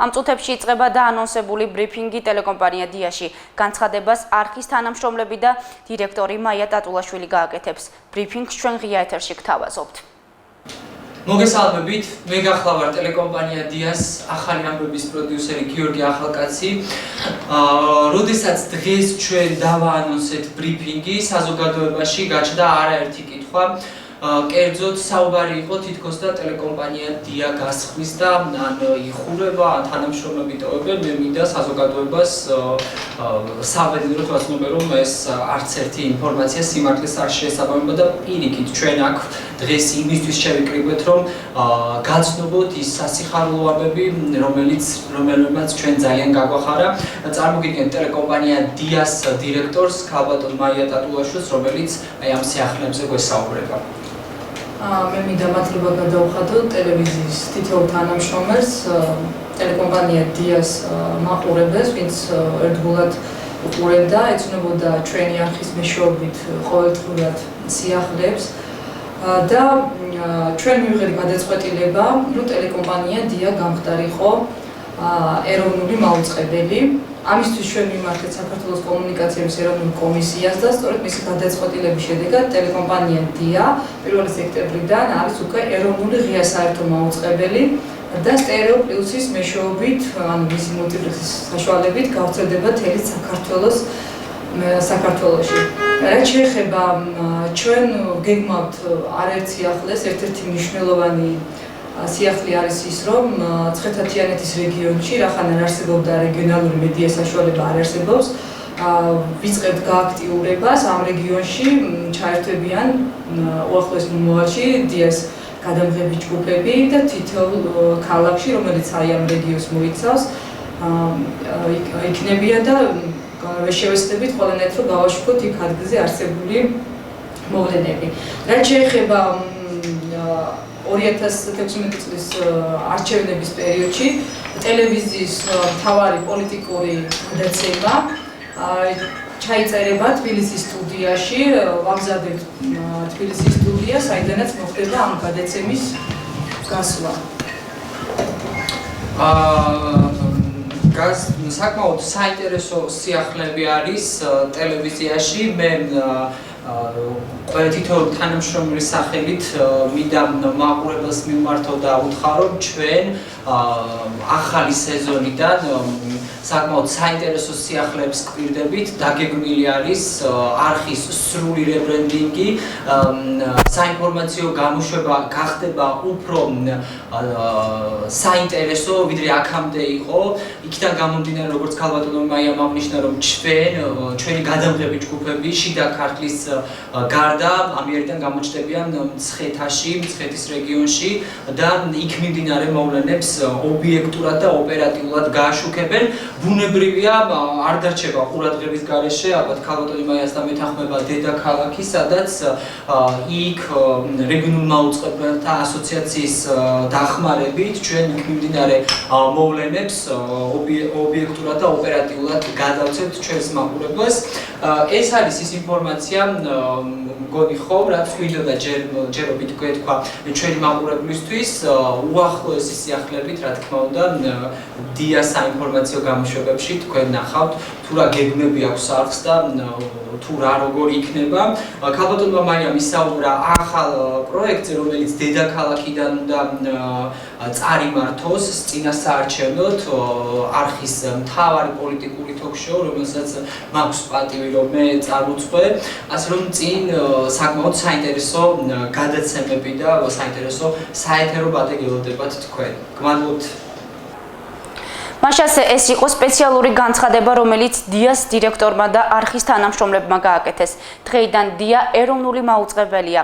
Ამ წუთებში იწყება დაანონსებული ბრიფინგი ტელეკომპანია დიაში. განცხადებას არხის თანამშრომლები და დირექტორი მაია ტატულაშვილი გააკეთებს. ბრიფინგს ჩვენ ღია ეთერში გთავაზობთ. მოგესალმებით, მე გახლავარ ტელეკომპანია დიას ახალი ამბების პროდიუსერი გიორგი ახალკაცი. როდესაც დღეს ჩვენ დავაანონსეთ ბრიფინგი, საზოგადოებაში გაჩნდა არაერთი კითხვა. კერძოდ საუბარი იყო თითქოს და ტელეკომპანია დია გასხმის და ან იხურება, ან თანამშრომლები ტოვებენ. მე მინდა საზოგადოებას სავედირო ვაცნობე, რომ ეს არც ერთი ინფორმაცია სიმართლეს არ შეესაბამება და პირიქით ჩვენ აქ დღეს იმისთვის შევიკრიბეთ, რომ გაცნობოთ ის სასიხარულო ამბები, რომელმაც ჩვენ ძალიან გაგვახარა. წარმოგიდგენთ ტელეკომპანია დიას დირექტორს ქალბატონ მაია ტატულაშვილს, რომელიც ამ სიახლეებზე გვესაუბრება. მე მინდა მადლობა გადავხადო ტელევიზიის თითოეულ თანამშრომელს, ტელეკომპანია დიას მაყურებელს, ვინც ერთგულად უყურებდა, ეცნობოდა ჩვენი არხის მეშვეობით ყოველდღიურად სიახლეებს და ჩვენ მივიღეთ გადაწყვეტილება, რომ ტელეკომპანია დია გამხდარიყო ეროვნული მაუწყებელი. ამისთვის ჩვენ მიმართეთ საქართველოს კომუნიკაციების ეროვნულ კომისიას და სწორედ მისი გადაწყვეტილების შედეგად ტელეკომპანია დია 1 სექტემბრიდან არის უკვე ეროვნული ღია საერთო მაუწყებელი და სტერეო პლუსის მეშვეობით, ანუ მისი მულტიპლექსის საშუალებით გავრცელდება მთელი საქართველოში. რაც შეეხება ჩვენ გეგმავთ არაერთ სიახლეს, ერთ-ერთი მნიშვნელოვანი სიახლე არის ის, რომ ცხეთათიანეთის რეგიონში, რახან არ არსებობდა რეგიონალური მედია საშუალება არ არსებობს, ვიწყებთ გააქტიურებას ამ რეგიონში ჩაერთვებიან უახლოეს მომავალში დიას გადამღები ჯგუფები და თითოეულ ქალაქში, რომელიც აი ამ რეგიონს მოიცავს, იქნებიან და შევეცდებით ყველანაირად რომ გავაშუქოთ იქ ადგილზე არსებული მოვლენები. რაც შეეხება 2016 წლის არჩევნების პერიოდში ტელევიზიის მთავარი პოლიტიკური გადაცემა ჩაიწერება თბილისის სტუდიაში, ვამზადებთ თბილისის სტუდია, საიდანაც მოხდება ამ გადაცემის გასვლა. საკმაოდ საინტერესო სიახლეები არის ტელევიზიაში. მე თითოეულ თანამშრომლის სახელით მინდა მაყურებელს მიმართო და უთხრა, რომ ჩვენ ახალი სეზონიდან საკმაოდ საინტერესო სიახლეებს გვირდებით. დაგეგმილი არის არხის სრული რებრენდინგი, საინფორმაციო გამოშვება გახდება უფრო საინტერესო, ვიდრე აქამდე იყო. იქიდან გამომდინარე, როგორც ქალბატონო მაიამ აღნიშნა, რომ ჩვენი გადამღები ჯგუფები შიდა ქართლის გარდა ამიერიდან გამოჩნდებიან მცხეთის რეგიონში და იქ მიმდინარე მოვლენებს ობიექტურად და ოპერატიულად გააშუქებენ. ბუნებრივია, არ დარჩება ყურადღების გარეშე, ალბათ ქალბატონი მაიას და მეთანხმება დედაქალაქი, სადაც იქ რეგიონულ მაუწყებელთა ასოციაციის დახმარებით ჩვენ იქ მიმდინარე მოვლენებს ობიექტურად და ოპერატიულად გადავცემთ ჩვენს მაყურებელს. ეს არის ის ინფორმაცია, მგონი ხომ, რაც გვინდოდა ჯერობით გვეთქვა ჩვენი მაყურებლისთვის, უახლოესი სიახლეებით, რა თქმა უნდა, დია საინფორმაციო გამოშვებებში თქვენ ნახავთ, თუ რა გეგმები აქვს არხს და თუ რა როგორი იქნება. ქალბატონმა მაიამ ისაუბრა ახალ პროექტზე, რომელიც დედაქალაქიდან უნდა წარიმართოს წინასაარჩევნოდ არხის მთავარი პოლიტიკური თოქ-შოუ, რომელსაც მაქვს პატივი რომ მე წარუძღვე, ასე რომ წინ საკმაოდ საინტერესო გადაცემები და საინტერესო საეთერო ბადე-გელოდებათ თქვენ. გმადლობთ. მაშასე ეს იყო სპეციალური განცხადება, რომელიც დიას დირექტორმა და არხის თანამშრომლებმა გააკეთეს. დღეიდან დია ეროვნული მაუწყებელია.